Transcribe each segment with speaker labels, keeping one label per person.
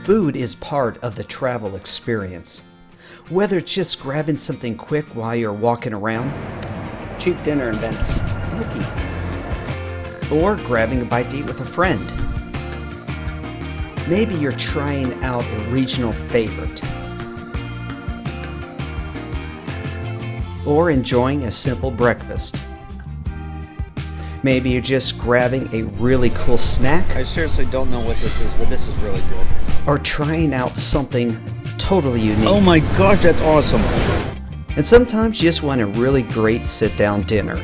Speaker 1: Food is part of the travel experience. Whether it's just grabbing something quick while you're walking around,
Speaker 2: cheap dinner in Venice,
Speaker 1: or grabbing a bite to eat with a friend. Maybe you're trying out a regional favorite, or enjoying a simple breakfast. Maybe you're just grabbing a really cool snack.
Speaker 2: I seriously don't know what this is, but this is really cool.
Speaker 1: Or trying out something totally unique.
Speaker 2: Oh my gosh, that's awesome.
Speaker 1: And sometimes you just want a really great sit-down dinner.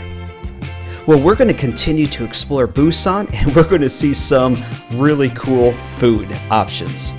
Speaker 1: Well, we're going to continue to explore Busan, and we're going to see some really cool food options.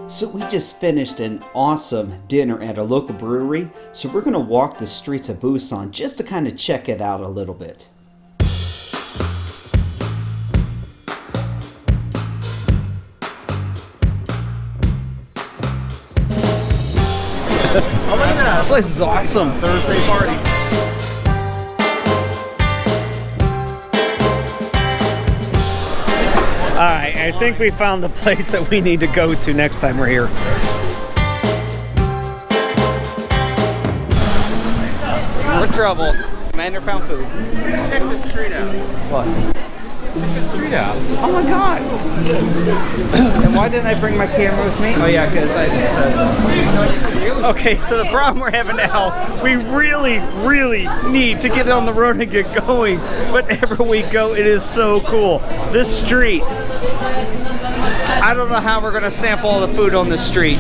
Speaker 1: So we just finished an awesome dinner at a local brewery, so we're going to walk the streets of Busan just to kind of check it out a little bit.
Speaker 2: Oh my God, this place is awesome. Thursday party. Alright, I think we found the place that we need to go to next time we're here. We're in trouble. Commander found food.
Speaker 3: Check the street out.
Speaker 2: What?
Speaker 3: Check the street out.
Speaker 2: Oh my God! And why didn't I bring my camera with me? Oh yeah, because I didn't set it up. Okay, so the problem we're having now, we really need to get on the road and get going. Whenever we go, it is so cool. This street, I don't know how we're gonna sample all the food on this street.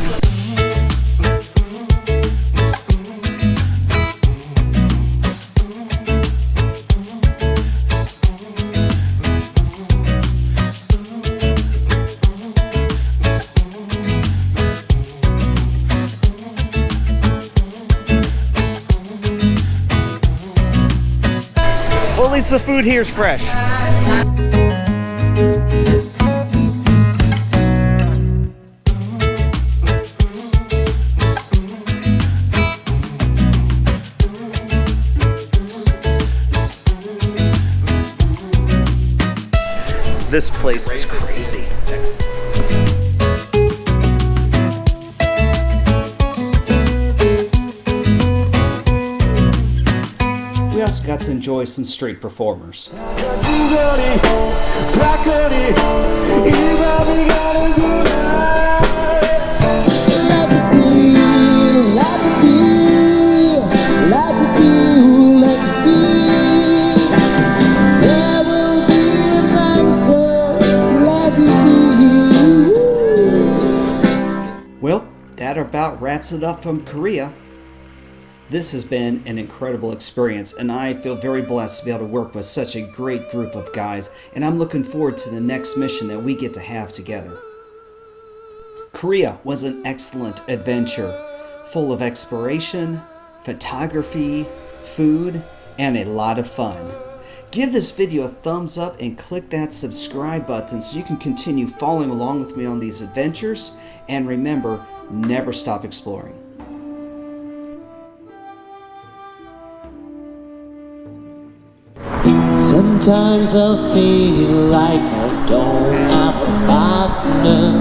Speaker 2: Well, at least the food here is fresh. This place is crazy.
Speaker 1: We also got to enjoy some street performers. Well, that about wraps it up from Korea. This has been an incredible experience, and I feel very blessed to be able to work with such a great group of guys, and I'm looking forward to the next mission that we get to have together. Korea was an excellent adventure, full of exploration, photography, food, and a lot of fun. Give this video a thumbs up and click that subscribe button so you can continue following along with me on these adventures, and remember, never stop exploring.
Speaker 4: Sometimes I feel like I don't have a partner.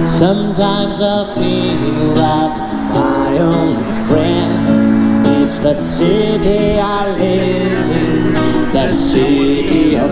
Speaker 4: Sometimes I feel that my only friend is the city I live in, the city of